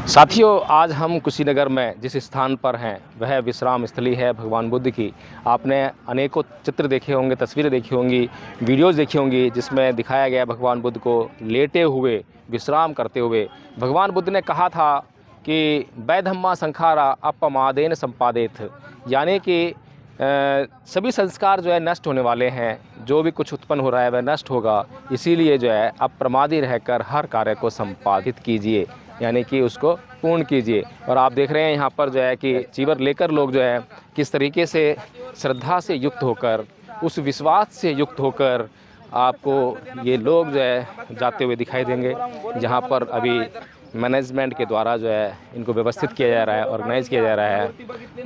साथियों, आज हम कुशीनगर में जिस स्थान पर हैं वह विश्राम स्थली है भगवान बुद्ध की। आपने अनेकों चित्र देखे होंगे, तस्वीरें देखी होंगी, वीडियोस देखी होंगी जिसमें दिखाया गया भगवान बुद्ध को लेटे हुए, विश्राम करते हुए। भगवान बुद्ध ने कहा था कि वैधम्मा संखारा अपमादेन संपादेत, यानी कि सभी संस्कार जो है नष्ट होने वाले हैं। जो भी कुछ उत्पन्न हो रहा है वह नष्ट होगा, इसीलिए जो है अप्रमादी रहकर हर कार्य को संपादित कीजिए, यानी कि उसको पूर्ण कीजिए। और आप देख रहे हैं यहाँ पर जो है कि चीवर लेकर लोग जो है किस तरीके से श्रद्धा से युक्त होकर, उस विश्वास से युक्त होकर आपको ये लोग जो है जाते हुए दिखाई देंगे। जहाँ पर अभी मैनेजमेंट के द्वारा जो है इनको व्यवस्थित किया जा रहा है, ऑर्गेनाइज़ किया जा रहा है।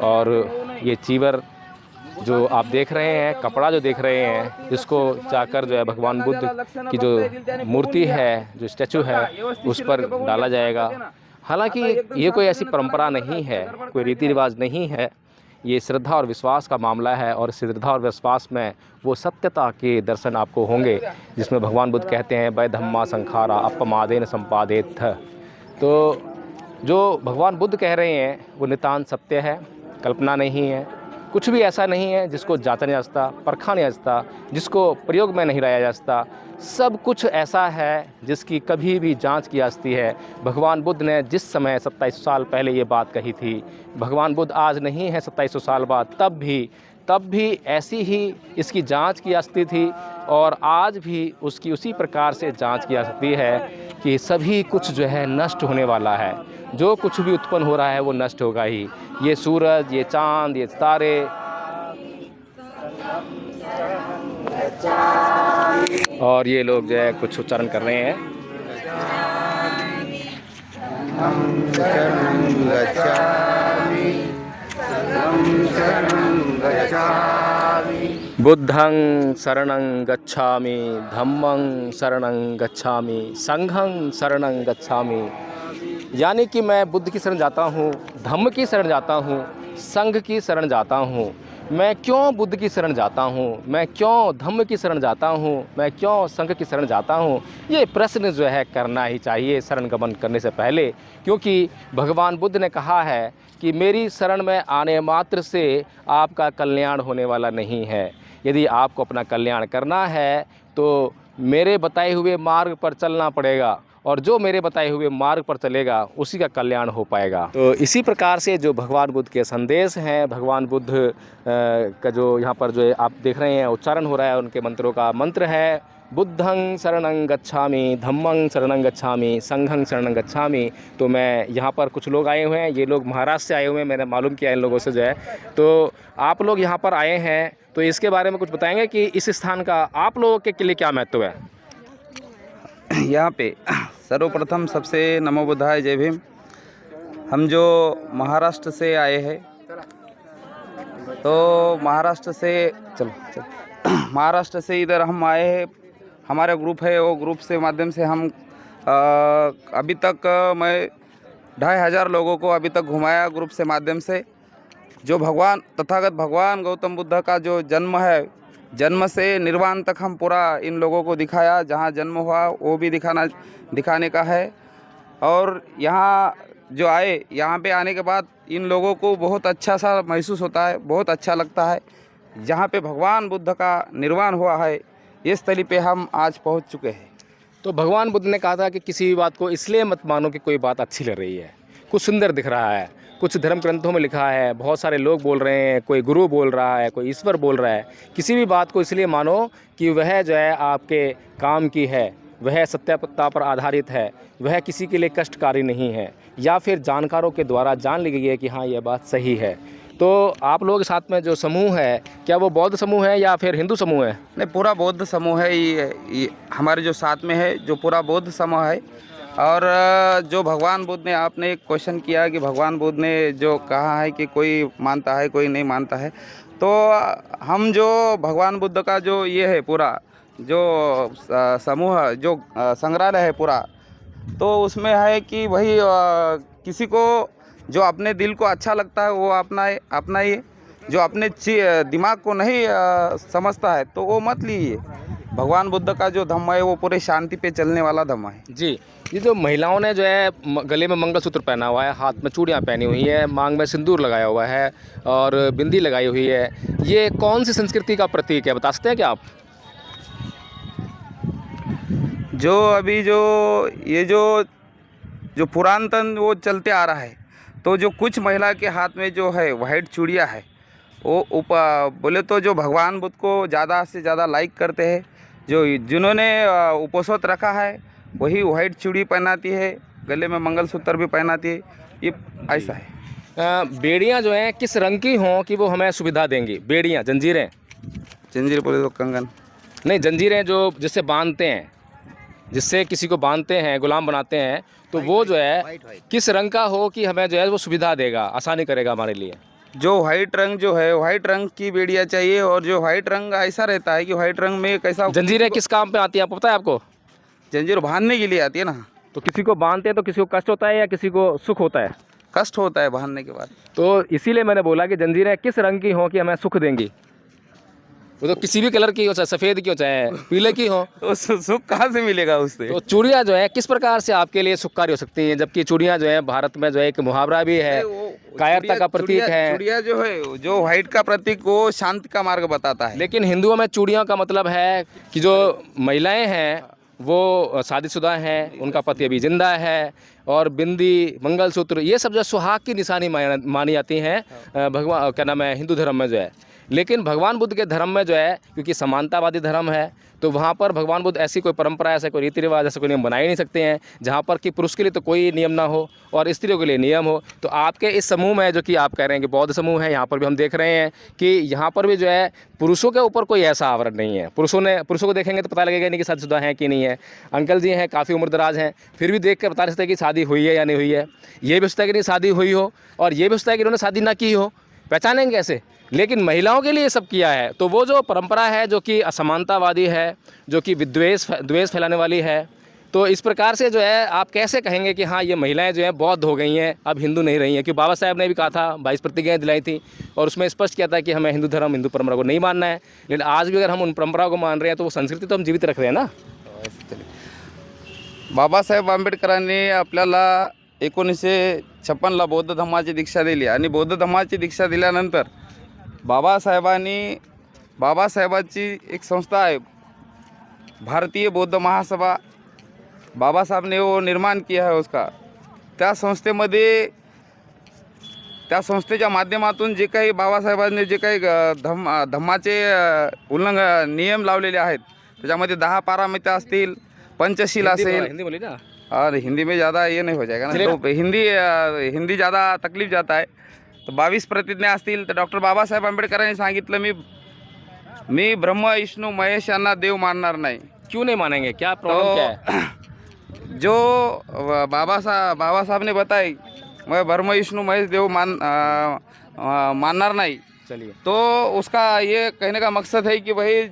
और ये चीवर जो आप देख रहे हैं, कपड़ा जो देख रहे हैं, इसको जाकर जो है भगवान बुद्ध की जो मूर्ति है, जो स्टैचू है, उस पर डाला जाएगा। हालांकि ये कोई ऐसी परंपरा नहीं है, कोई रीति रिवाज नहीं है, ये श्रद्धा और विश्वास का मामला है। और श्रद्धा और विश्वास में वो सत्यता के दर्शन आपको होंगे जिसमें भगवान बुद्ध कहते हैं वैधम्मा संखारा अपमादेन संपादेत। तो जो भगवान बुद्ध कह रहे हैं वो नितांत सत्य है, कल्पना नहीं है। कुछ भी ऐसा नहीं है जिसको जांचा नहीं जा सकता, परखा नहीं जा सकता, जिसको प्रयोग में नहीं लाया जा सकता। सब कुछ ऐसा है जिसकी कभी भी जांच की जा सकती है। भगवान बुद्ध ने जिस समय 2700 साल पहले ये बात कही थी, भगवान बुद्ध आज नहीं है 2700 साल बाद, तब भी ऐसी ही इसकी जांच की जा सकती थी। और आज भी उसकी उसी प्रकार से जांच की जा सकती है कि सभी कुछ जो है नष्ट होने वाला है। जो कुछ भी उत्पन्न हो रहा है वो नष्ट होगा ही। ये सूरज, ये चांद, ये तारे, और ये लोग जो है कुछ उच्चारण कर रहे हैं। बुद्धं शरणं गच्छामि, धम्मं शरणं गच्छामि, संघं शरणं गच्छामि। यानी कि मैं बुद्ध की शरण जाता हूँ, धम्म की शरण जाता हूँ, संघ की शरण जाता हूँ। मैं क्यों बुद्ध की शरण जाता हूँ, मैं क्यों धम्म की शरण जाता हूँ, मैं क्यों संघ की शरण जाता हूँ, ये प्रश्न जो है करना ही चाहिए शरण गमन करने से पहले। क्योंकि भगवान बुद्ध ने कहा है कि मेरी शरण में आने मात्र से आपका कल्याण होने वाला नहीं है। यदि आपको अपना कल्याण करना है तो मेरे बताए हुए मार्ग पर चलना पड़ेगा, और जो मेरे बताए हुए मार्ग पर चलेगा उसी का कल्याण हो पाएगा। तो इसी प्रकार से जो भगवान बुद्ध के संदेश हैं, भगवान बुद्ध का जो यहाँ पर जो आप देख रहे हैं उच्चारण हो रहा है उनके मंत्रों का, मंत्र है बुद्धं शरणं गच्छामि, धम्मं शरणं गच्छामि, संघं शरणं गच्छामि। तो मैं यहाँ पर कुछ लोग आए हुए हैं, ये लोग महाराष्ट्र से आए हुए हैं, मैंने मालूम किया इन लोगों से जो है। तो आप लोग यहाँ पर आए हैं तो इसके बारे में कुछ बताएंगे कि इस स्थान का आप लोगों के लिए क्या महत्व है? यहाँ पे सर्वप्रथम सबसे नमो बुद्धाय, जय भीम। हम जो महाराष्ट्र से आए हैं, तो महाराष्ट्र से इधर हम आए हैं। हमारा ग्रुप है, वो ग्रुप से माध्यम से हम अभी तक मैं 2500 लोगों को अभी तक घुमाया ग्रुप से माध्यम से। जो तथागत भगवान गौतम बुद्ध का जो जन्म है, जन्म से निर्वाण तक हम पूरा इन लोगों को दिखाया। जहाँ जन्म हुआ वो भी दिखाने का है। और यहाँ जो आए, यहाँ पे आने के बाद इन लोगों को बहुत अच्छा सा महसूस होता है, बहुत अच्छा लगता है। जहाँ पे भगवान बुद्ध का निर्वाण हुआ है, इस स्थली पे हम आज पहुँच चुके हैं। तो भगवान बुद्ध ने कहा था कि किसी भी बात को इसलिए मत मानो कि कोई बात अच्छी लग रही है, कुछ सुंदर दिख रहा है, कुछ धर्म ग्रंथों में लिखा है, बहुत सारे लोग बोल रहे हैं, कोई गुरु बोल रहा है, कोई ईश्वर बोल रहा है। किसी भी बात को इसलिए मानो कि वह जो है आपके काम की है, वह सत्यता पर आधारित है, वह किसी के लिए कष्टकारी नहीं है, या फिर जानकारों के द्वारा जान ली गई है कि हाँ यह बात सही है। तो आप लोगों के साथ में जो समूह है, क्या वो बौद्ध समूह है या फिर हिंदू समूह है? नहीं, पूरा बौद्ध समूह है। ये हमारे जो साथ में है जो पूरा बौद्ध समूह है। और जो भगवान बुद्ध ने, आपने एक क्वेश्चन किया कि भगवान बुद्ध ने जो कहा है कि कोई मानता है कोई नहीं मानता है, तो हम जो भगवान बुद्ध का जो ये है पूरा जो समूह, जो संग्रहालय है पूरा, तो उसमें है कि वही किसी को जो अपने दिल को अच्छा लगता है वो अपनाइए। जो अपने दिमाग को नहीं समझता है तो वो मत लीजिए। भगवान बुद्ध का जो धम्म है वो पूरे शांति पे चलने वाला धम्म है। जी, ये जो महिलाओं ने जो है गले में मंगलसूत्र पहना हुआ है, हाथ में चूड़ियाँ पहनी हुई है, मांग में सिंदूर लगाया हुआ है और बिंदी लगाई हुई है, ये कौन सी संस्कृति का प्रतीक है, बता सकते हैं क्या आप? जो अभी ये जो पुरातन वो चलते आ रहा है, तो जो कुछ महिला के हाथ में जो है वाइट चूड़ियाँ है, वो बोले तो जो भगवान बुद्ध को ज़्यादा से ज़्यादा लाइक करते हैं, जिन्होंने उपवास रखा है वही वाइट चूड़ी पहनाती है, गले में मंगलसूत्र भी पहनाती है, ये ऐसा है। बेड़ियाँ जो हैं किस रंग की हों कि वो हमें सुविधा देंगी? बेड़ियाँ, जंजीरें? जंजीर बोले तो कंगन। नहीं, जंजीरें जो जिससे बांधते हैं, जिससे किसी को बांधते हैं, गुलाम बनाते हैं, तो वो जो है किस रंग का हो कि हमें जो है वो सुविधा देगा, आसानी करेगा हमारे लिए? जो वाइट रंग जो है वाइट रंग की बेड़ियाँ चाहिए, और जो वाइट रंग ऐसा रहता है कि वाइट रंग में कैसा। जंजीरें किस काम पे आती हैं आपको पता है आपको? जंजीर बांधने के लिए आती है ना। तो किसी को बांधते हैं तो किसी को कष्ट होता है या किसी को सुख होता है? कष्ट होता है बांधने के बाद। तो इसीलिए मैंने बोला कि जंजीरें किस रंग की हों कि हमें सुख देंगी। वो तो किसी भी कलर की हो, चाहे सफ़ेद की हो चाहे पीले की हो। तो सुख कहाँ से मिलेगा उससे? तो चूड़ियाँ जो है किस प्रकार से आपके लिए सुखकारी हो सकती हैं, जबकि चूड़ियाँ जो है भारत में जो है एक मुहावरा भी है, कायरता का प्रतीक है। चूड़ियाँ जो है जो वाइट का प्रतीक वो शांति का मार्ग बताता है। लेकिन हिंदुओं में चूड़ियों का मतलब है कि जो महिलाएं हैं वो शादीशुदा हैं, उनका पति अभी जिंदा है, और बिंदी, मंगलसूत्र, ये सब जो सुहाग की निशानी मानी जाती हैं भगवान क्या नाम है हिंदू धर्म में जो है। लेकिन भगवान बुद्ध के धर्म में जो है, क्योंकि समानतावादी धर्म है, तो वहाँ पर भगवान बुद्ध ऐसी कोई परंपरा, ऐसा कोई रीति रिवाज, ऐसा कोई नियम बना ही नहीं सकते हैं जहाँ पर कि पुरुष के लिए तो कोई नियम ना हो और स्त्रियों के लिए नियम हो। तो आपके इस समूह में जो कि आप कह रहे हैं कि बौद्ध समूह है, यहाँ पर भी हम देख रहे हैं कि यहाँ पर भी जो है पुरुषों के ऊपर कोई ऐसा आवरण नहीं है। पुरुषों को देखेंगे तो पता लगेगा नहीं कि शादीशुदा हैं कि नहीं है। अंकल जी हैं, काफ़ी उम्रदराज हैं, फिर भी देख कर बता सकते हैं कि शादी हुई है या नहीं हुई है। ये भी हो सकता है कि नहीं शादी हुई हो, और ये भी हो सकता है कि इन्होंने शादी ना की हो, पहचानेंगे कैसे? लेकिन महिलाओं के लिए ये सब किया है। तो वो जो परंपरा है जो कि असमानतावादी है, जो कि द्वेष फैलाने वाली है, तो इस प्रकार से जो है आप कैसे कहेंगे कि हाँ ये महिलाएं जो हैं बौद्ध हो गई हैं, अब हिंदू नहीं रही हैं? क्योंकि बाबा साहब ने भी कहा था, 22 प्रतिज्ञाएं दिलाई थी और उसमें स्पष्ट किया था कि हमें हिंदू धर्म, हिंदू परंपरा को नहीं मानना है। लेकिन आज भी अगर हम उन परंपराओं को मान रहे हैं तो वो संस्कृति तो हम जीवित रख रहे हैं ना। बाबासाहेब आंबेडकरांनी आपल्याला 1956ला बौद्ध धम्माची दीक्षा दिली, आणि बौद्ध धम्माची दीक्षा दिल्यानंतर बाबासाहेबाची एक संस्था आहे भारतीय बौद्ध महासभा, बाबा साहब ने वो निर्माण किया है उसका। त्या संस्थेच्या माध्यमातून जे काही बाबासाहेबांनी जे काही धम्माचे नियम लावलेले आहेत, त्याच्यामध्ये 10 पारामिता असतील, पंचशील असेल। हिंदी बोली ना। और हिंदी में ज़्यादा ये नहीं हो जाएगा ना, तो हिंदी ज़्यादा तकलीफ जाता है। तो 22 प्रतिज्ञा असतील तर डॉक्टर बाबासाहेब आंबेडकरांनी सांगितलं, मी ब्रह्म विष्णू महेश यांना देव मानणार नाही। क्यों नहीं मानेंगे, क्या प्रॉब्लम क्या है? जो बाबा साहब ने बताई, मैं ब्रह्म विष्णु महेश देव मानणार नहीं। चलिए, तो उसका ये कहने का मकसद है कि भाई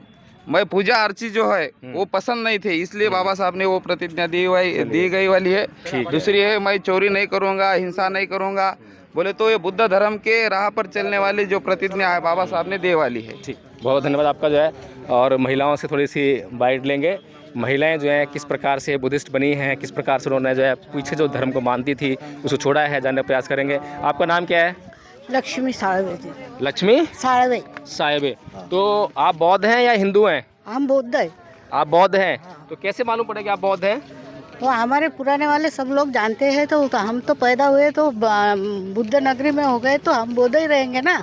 मैं पूजा अर्ची जो है वो पसंद नहीं थे, इसलिए बाबा साहब ने वो प्रतिज्ञा दी गई वाली है। दूसरी है मैं चोरी नहीं करूँगा, हिंसा नहीं करूँगा, बोले तो ये बुद्ध धर्म के राह पर चलने वाली जो प्रतिज्ञा है बाबा साहब ने दे वाली है। ठीक, बहुत धन्यवाद आपका जो है। और महिलाओं से थोड़ी सी बाइट लेंगे। महिलाएं जो है किस प्रकार से बुद्धिस्ट बनी हैं, किस प्रकार से उन्होंने जो है पीछे जो धर्म को मानती थी उसको छोड़ा है, जानने का प्रयास करेंगे। आपका नाम क्या है? लक्ष्मी साळवे जी। लक्ष्मी साळवे। साहेबे। तो आप बौद्ध हैं या हिंदू हैं? हम बौद्ध है। आप बौद्ध हैं, तो कैसे मालूम पड़ेगा आप बौद्ध हैं? वो हमारे पुराने वाले सब लोग जानते हैं, तो हम तो पैदा हुए तो बुद्ध नगरी में हो गए, तो हम बौद्ध ही रहेंगे ना।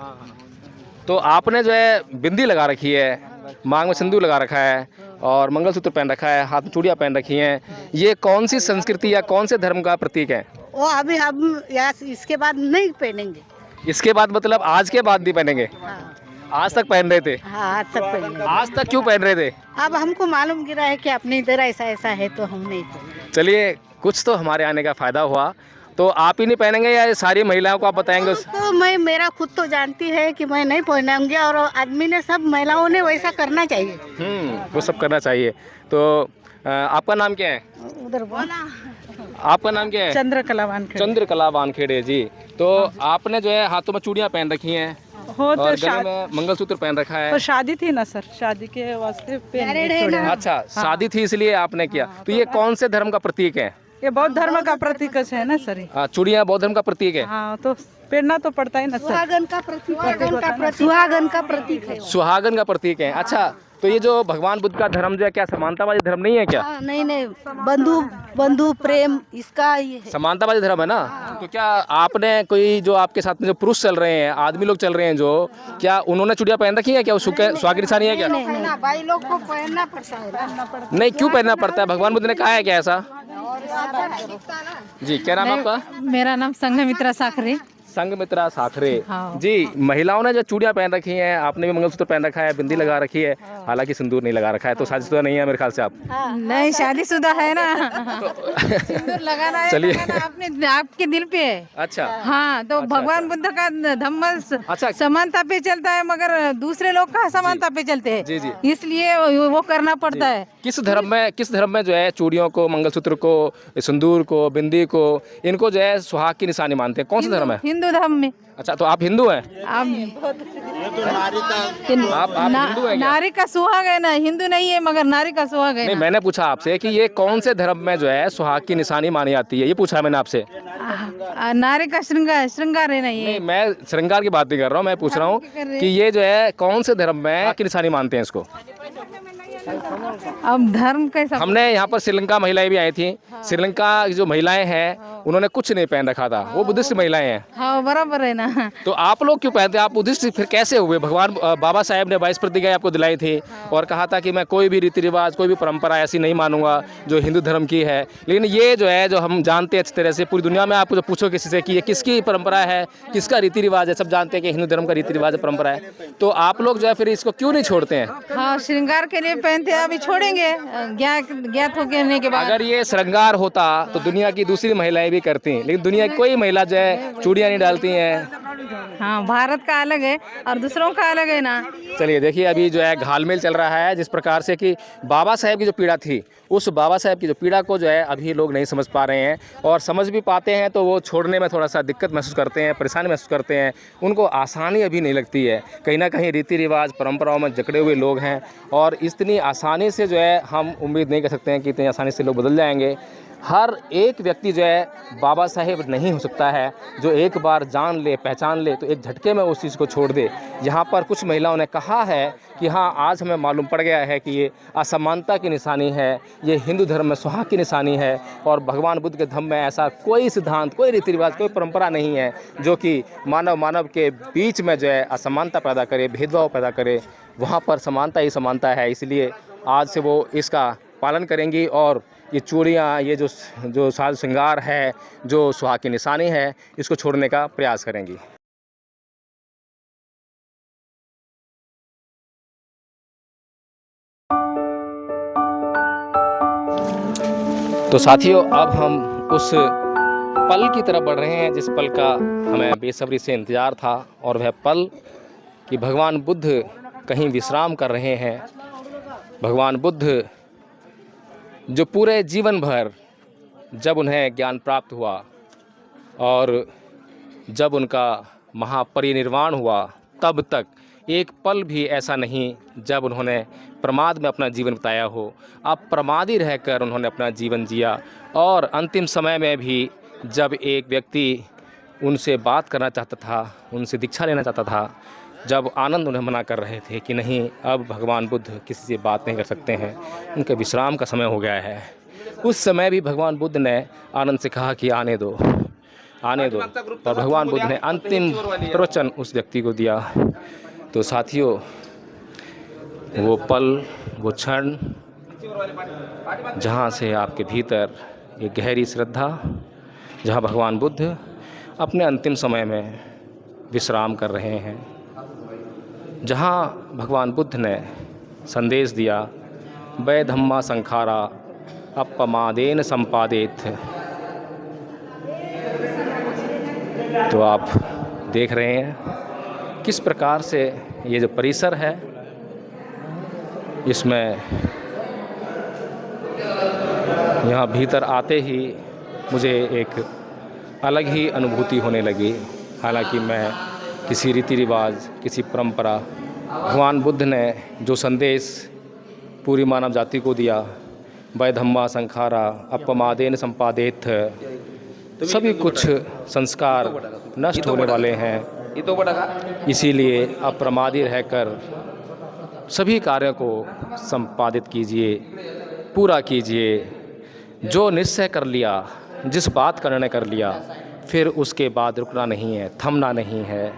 तो आपने जो है बिंदी लगा रखी है, मांग में सिंदूर लगा रखा है और मंगलसूत्र पहन रखा है, हाथ में चूड़ियाँ पहन रखी हैं, ये कौन सी संस्कृति या कौन से धर्म का प्रतीक है? वो अभी हम इसके बाद नहीं पहनेंगे। इसके बाद मतलब आज के बाद नहीं पहनेंगे? हाँ, आज तक पहन रहे थे? हाँ आज तक पहनेंगे। आज तक क्यों पहन रहे थे? अब हमको मालूम गिरा है कि अपनी इधर ऐसा ऐसा है, तो हम नहीं पहनेंगे। चलिए, कुछ तो हमारे आने का फ़ायदा हुआ। तो आप ही नहीं पहनेंगे या ये सारी महिलाओं को आप बताएंगे? तो मैं मेरा खुद तो जानती है कि मैं नहीं पहनूंगी, और आदमी ने सब महिलाओं ने वैसा करना चाहिए। वो सब करना चाहिए। तो आपका नाम क्या है? उधर बोला। आपका नाम क्या है? चंद्रकला वानखेड़े। चंद्रकला वानखेड़े जी। तो आपने जो है हाथों में चूड़ियाँ पहन रखी हैं हो और तो गले में मंगलसूत्र पहन रखा है। तो शादी थी ना सर, शादी के वास्ते पहन के छोड़े हैं। अच्छा, शादी थी इसलिए आपने किया। तो ये कौन से धर्म का प्रतीक है? ये बौद्ध धर्म का प्रतीक है ना सर ये। चूड़ियाँ बौद्ध धर्म का प्रतीक है। हाँ तो पहनना तो पड़ता है ना सर। सुहागन का प्रतीक है। सुहागन का प्रतीक है। अच्छा, तो ये जो भगवान बुद्ध का धर्म जो है, क्या समानतावादी धर्म नहीं है क्या? नहीं नहीं, बंधु प्रेम इसका ये है। समानतावादी धर्म है ना। तो क्या आपने कोई जो आपके साथ में जो पुरुष चल रहे हैं, आदमी लोग चल रहे हैं जो, क्या उन्होंने चूड़ियाँ पहन रखी है क्या? सुहाग की निशानी है क्या? भाई लोग को पहनना पड़ता है। नहीं, क्यों पहनना पड़ता है? भगवान बुद्ध ने कहा है क्या ऐसा? जी, क्या नाम है आपका? मेरा नाम संघमित्रा साखरे। संघमित्रा साखरे। हाँ। जी, महिलाओं ने जो चूड़ियाँ पहन रखी हैं, आपने भी मंगलसूत्र पहन रखा है, बिंदी लगा रखी है, हालांकि सिंदूर नहीं लगा रखा है, तो शादीशुदा नहीं है मेरे ख्याल से आप। नहीं, शादीशुदा है ना। सिंदूर लगाना है, चलिए। लगाना अपने आपके दिल पे है। अच्छा। हाँ, तो भगवान बुद्ध का धम्म अच्छा। समानता पे चलता है, मगर दूसरे लोग का समानता पे चलते हैं। जी, जी। इसलिए वो करना पड़ता है। किस धर्म में जो है चूड़ियों को, मंगलसूत्र को, सिंदूर को, बिंदी को, इनको जो है सुहाग की निशानी मानते हैं? कौन सा धर्म है? हिंदू धर्म में। अच्छा, तो आप हिंदू हैं? आप हिंदू हैं क्या? नारी का सुहाग है ना, हिंदू नहीं है मगर नारी का सुहाग है नहीं, ना। मैंने पूछा आपसे कि ये कौन से धर्म में जो है सुहाग की निशानी मानी जाती है, ये पूछा मैंने आपसे। नारी का श्रृंगार है ना ये। नहीं, मैं श्रृंगार की बात नहीं कर रहा हूँ, मैं पूछ रहा हूँ कि ये जो है कौन से धर्म में की निशानी मानते हैं इसको? अब धर्म कैसा? हमने यहाँ पर श्रीलंका महिलाएं भी आई थी। श्रीलंका की जो महिलाएं हैं उन्होंने कुछ नहीं पहन रखा था, वो बुद्धिस्ट महिलाएं हैं। हाँ, बराबर है ना। तो आप लोग क्यों पहनते हैं? आप बुद्धिस्ट फिर कैसे हुए? भगवान बाबा साहेब ने 22 प्रतिज्ञा आपको दिलाई थी और कहा था कि मैं कोई भी रीति रिवाज, कोई भी परंपरा ऐसी नहीं मानूंगा जो हिंदू धर्म की है। लेकिन ये जो है, जो हम जानते हैं अच्छी तरह से, पूरी दुनिया में आप जो पूछो किसी से कि ये किसकी परंपरा है, किसका रीति रिवाज है, सब जानते हैं कि हिंदू धर्म का रीति रिवाज परंपरा है। तो आप लोग जो है फिर इसको क्यों नहीं छोड़ते हैं? हाँ, श्रृंगार के लिए पहनते हैं, अभी छोड़ेंगे ज्ञात होने के बाद। अगर ये श्रृंगार होता तो दुनिया की दूसरी महिलाएं भी करती, लेकिन दुनिया की कोई महिला जो है चूड़ियाँ नहीं डालती हैं। हाँ, भारत का अलग है और दूसरों का अलग है ना। चलिए देखिए, अभी जो है घालमेल चल रहा है, जिस प्रकार से कि बाबा साहेब की जो पीड़ा थी, उस बाबा साहेब की जो पीड़ा को जो है अभी लोग नहीं समझ पा रहे हैं, और समझ भी पाते हैं तो वो छोड़ने में थोड़ा सा दिक्कत महसूस करते हैं, परेशानी महसूस करते हैं, उनको आसानी अभी नहीं लगती है। कहीं ना कहीं रीति रिवाज, परंपराओं में जकड़े हुए लोग हैं, और इतनी आसानी से जो है हम उम्मीद नहीं कर सकते हैं कि इतनी आसानी से लोग बदल जाएंगे। हर एक व्यक्ति जो है बाबा साहेब नहीं हो सकता है, जो एक बार जान ले, पहचान ले, तो एक झटके में उस चीज़ को छोड़ दे। यहाँ पर कुछ महिलाओं ने कहा है कि हाँ, आज हमें मालूम पड़ गया है कि ये असमानता की निशानी है, ये हिंदू धर्म में सुहाग की निशानी है, और भगवान बुद्ध के धर्म में ऐसा कोई सिद्धांत, कोई रीति रिवाज, कोई परंपरा नहीं है जो कि मानव के बीच में जो है असमानता पैदा करे, भेदभाव पैदा करे। वहाँ पर समानता ही समानता है, इसलिए आज से वो इसका पालन करेंगी, और ये चूड़ियाँ, ये जो साज श्रृंगार है, जो सुहाग की निशानी है, इसको छोड़ने का प्रयास करेंगी। तो साथियों, अब हम उस पल की तरफ बढ़ रहे हैं जिस पल का हमें बेसब्री से इंतज़ार था, और वह पल कि भगवान बुद्ध कहीं विश्राम कर रहे हैं। भगवान बुद्ध जो पूरे जीवन भर, जब उन्हें ज्ञान प्राप्त हुआ और जब उनका महापरिनिर्वाण हुआ, तब तक एक पल भी ऐसा नहीं जब उन्होंने प्रमाद में अपना जीवन बिताया हो। अब प्रमादी रहकर उन्होंने अपना जीवन जिया, और अंतिम समय में भी जब एक व्यक्ति उनसे बात करना चाहता था, उनसे दीक्षा लेना चाहता था, जब आनंद उन्हें मना कर रहे थे कि नहीं, अब भगवान बुद्ध किसी से बात नहीं कर सकते हैं, उनके विश्राम का समय हो गया है, उस समय भी भगवान बुद्ध ने आनंद से कहा कि आने दो, आने दो, और भगवान बुद्ध ने अंतिम प्रवचन उस व्यक्ति को दिया। तो साथियों, वो पल, वो क्षण जहाँ से आपके भीतर एक गहरी श्रद्धा, जहाँ भगवान बुद्ध अपने अंतिम समय में विश्राम कर रहे हैं, जहाँ भगवान बुद्ध ने संदेश दिया, वै धम्मा संखारा अपमादेन संपादित। तो आप देख रहे हैं किस प्रकार से ये जो परिसर है, इसमें यहाँ भीतर आते ही मुझे एक अलग ही अनुभूति होने लगी। हालांकि मैं किसी रीति रिवाज, किसी परंपरा। भगवान बुद्ध ने जो संदेश पूरी मानव जाति को दिया, वै धम्मा संखारा अपमादेन संपादेत, सभी कुछ संस्कार नष्ट होने वाले हैं। इसीलिए अप्रमादी रहकर सभी कार्यों को संपादित कीजिए, पूरा कीजिए। जो निश्चय कर लिया, जिस बात का निर्णय कर लिया, फिर उसके बाद रुकना नहीं है, थमना नहीं है।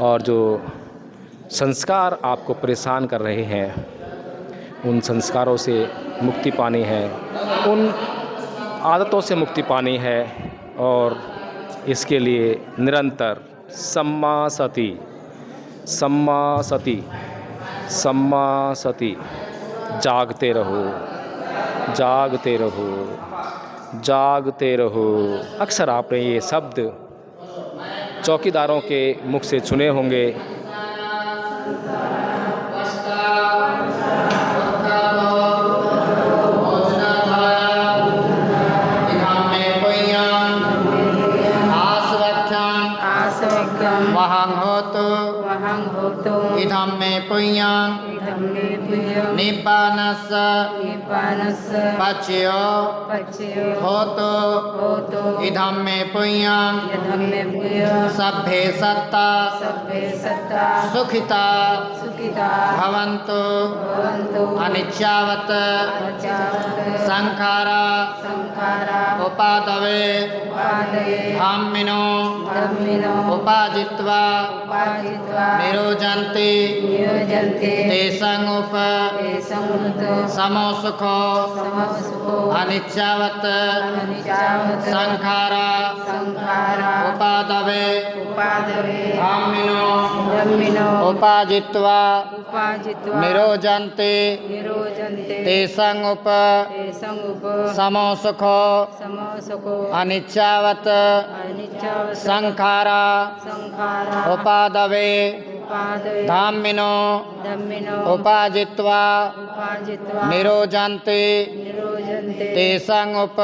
और जो संस्कार आपको परेशान कर रहे हैं, उन संस्कारों से मुक्ति पानी है, उन आदतों से मुक्ति पानी है। और इसके लिए निरंतर सम्मा सती, सम्मा सती, सम्मा सती, जागते रहो, जागते रहो, जागते रहो। अक्सर आपने ये शब्द चौकीदारों के मुख से सुने होंगे। इधम में पुण्यं निब्बानस्स पच्यो होतो इधम में पुण्यं सभ्ये सत्ता सुखिता भवन्तु अनिच्चावत् संखारा उपादवे धम्मिनो उपाजित्वा निरोजन्ति तेषां उप समोसुखो अनिच्चावत् संखारा उपादवे धम्मिनो उपाजित्वा निरोजन्ति तेषां उप समोसुखो अनिच्चावत् संखारा उपादवे धम्मिनो उपाजित्वा निरोजन्ति तेषां उप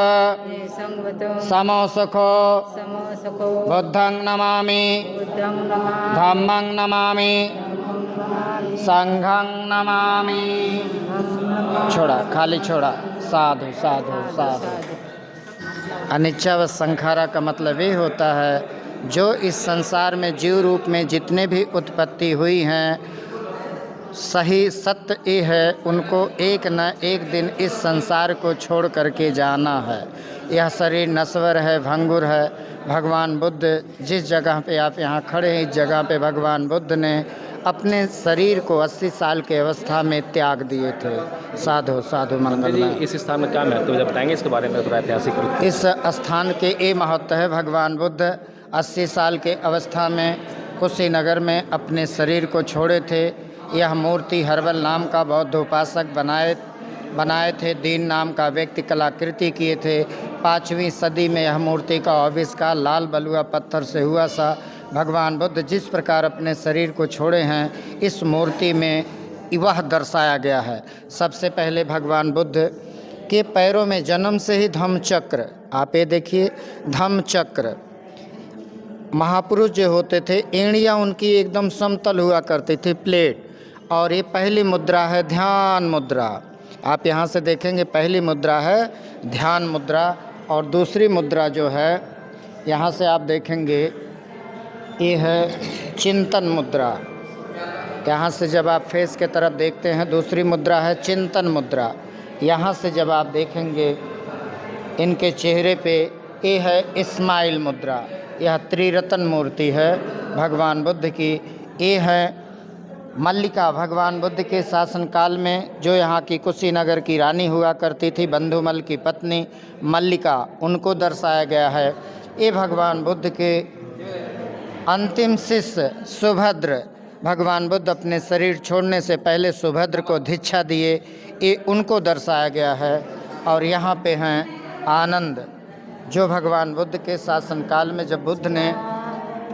समोसुखो बुद्धं नमामि धम्मं नमामि संघं नमामि। छोड़ा, खाली छोड़ा। साधु साधु साधु। अनिच्छा व संखारा का मतलब ये होता है, जो इस संसार में जीव रूप में जितने भी उत्पत्ति हुई हैं, सही सत्य ये है, उनको एक न एक दिन इस संसार को छोड़ करके जाना है। यह शरीर नश्वर है, भंगुर है। भगवान बुद्ध जिस जगह पे आप यहाँ खड़े हैं, इस जगह पे भगवान बुद्ध ने अपने शरीर को 80 साल के अवस्था में त्याग दिए थे। साधु साधु मंगलमय। इस स्थान में क्या महत्व है, बताएंगे इसके बारे में? थोड़ा ऐतिहासिक। इस स्थान के ये महत्व है, भगवान बुद्ध 80 साल के अवस्था में कुशीनगर में अपने शरीर को छोड़े थे। यह मूर्ति हर्बल नाम का बौद्ध उपासक बनाए थे। दीन नाम का व्यक्ति कलाकृति किए थे। 5वीं सदी में यह मूर्ति का आविष्कार लाल बलुआ पत्थर से हुआ सा। भगवान बुद्ध जिस प्रकार अपने शरीर को छोड़े हैं, इस मूर्ति में वह दर्शाया गया है। सबसे पहले भगवान बुद्ध के पैरों में जन्म से ही धम्म चक्र, आप ये देखिए, धम्म चक्र। महापुरुष जो होते थे, एड़ियाँ उनकी एकदम समतल हुआ करती थी, प्लेट। और ये पहली मुद्रा है ध्यान मुद्रा। आप यहाँ से देखेंगे, पहली मुद्रा है ध्यान मुद्रा। और दूसरी मुद्रा जो है, यहाँ से आप देखेंगे, ये है चिंतन मुद्रा। यहाँ से जब आप फेस के तरफ देखते हैं, दूसरी मुद्रा है चिंतन मुद्रा। यहाँ से जब आप देखेंगे इनके चेहरे पे, ये है स्माइल मुद्रा। यह त्रिरत्न मूर्ति है भगवान बुद्ध की। ये है मल्लिका। भगवान बुद्ध के शासनकाल में जो यहाँ की कुशीनगर की रानी हुआ करती थी, बंधुमल की पत्नी मल्लिका, उनको दर्शाया गया है। ये भगवान बुद्ध के अंतिम शिष्य सुभद्र, भगवान बुद्ध अपने शरीर छोड़ने से पहले सुभद्र को दीक्षा दिए, ये उनको दर्शाया गया है। और यहाँ पे हैं आनंद, जो भगवान बुद्ध के शासनकाल में जब बुद्ध ने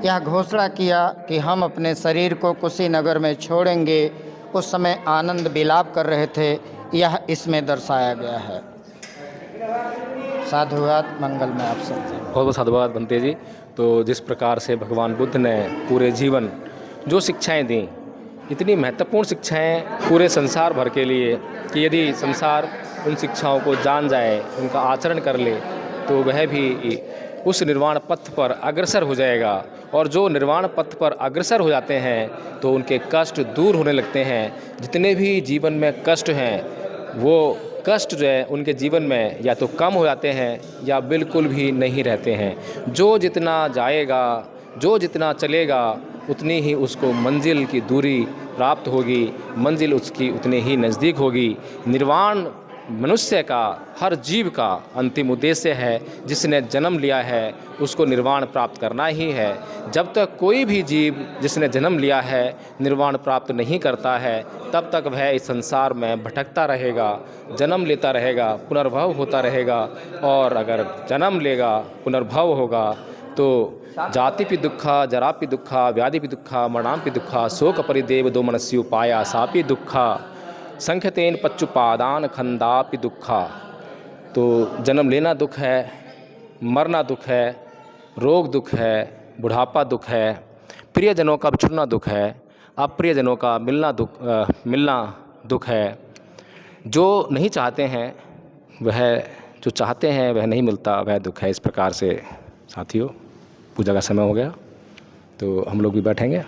यह घोषणा किया कि हम अपने शरीर को कुशीनगर में छोड़ेंगे, उस समय आनंद विलाप कर रहे थे। यह इसमें दर्शाया गया है। साधुवाद, मंगल में आप सब। बहुत बहुत साधुवाद बनते जी। तो जिस प्रकार से भगवान बुद्ध ने पूरे जीवन जो शिक्षाएं दी, इतनी महत्वपूर्ण शिक्षाएं पूरे संसार भर के लिए कि यदि संसार उन शिक्षाओं को जान जाए, उनका आचरण कर ले, तो वह भी उस निर्वाण पथ पर अग्रसर हो जाएगा। और जो निर्वाण पथ पर अग्रसर हो जाते हैं तो उनके कष्ट दूर होने लगते हैं। जितने भी जीवन में कष्ट हैं, वो कष्ट जो है उनके जीवन में या तो कम हो जाते हैं या बिल्कुल भी नहीं रहते हैं। जो जितना जाएगा, जो जितना चलेगा, उतनी ही उसको मंजिल की दूरी प्राप्त होगी, मंजिल उसकी उतनी ही नज़दीक होगी। निर्वाण मनुष्य का, हर जीव का अंतिम उद्देश्य है। जिसने जन्म लिया है उसको निर्वाण प्राप्त करना ही है। जब तक कोई भी जीव जिसने जन्म लिया है निर्वाण प्राप्त नहीं करता है, तब तक वह इस संसार में भटकता रहेगा, जन्म लेता रहेगा, पुनर्भव होता रहेगा। और अगर जन्म लेगा, पुनर्भव होगा, तो जातिपि दुःखा, जरापि दुःखा, व्याधिपि दुःखा, मरणापि दुःखा, शोक परिदेव दो मनस्यु पाया सापि दुःखा, संख्यतेन पच्चुपादान खंदापि दुःखा। तो जन्म लेना दुख है, मरना दुख है, रोग दुख है, बुढ़ापा दुख है, प्रियजनों का बिछुड़ना दुख है, अप्रियजनों का मिलना दुख है। जो नहीं चाहते हैं वह, जो चाहते हैं वह नहीं मिलता, वह दुख है। इस प्रकार से साथियों, पूजा का समय हो गया तो हम लोग भी बैठेंगे।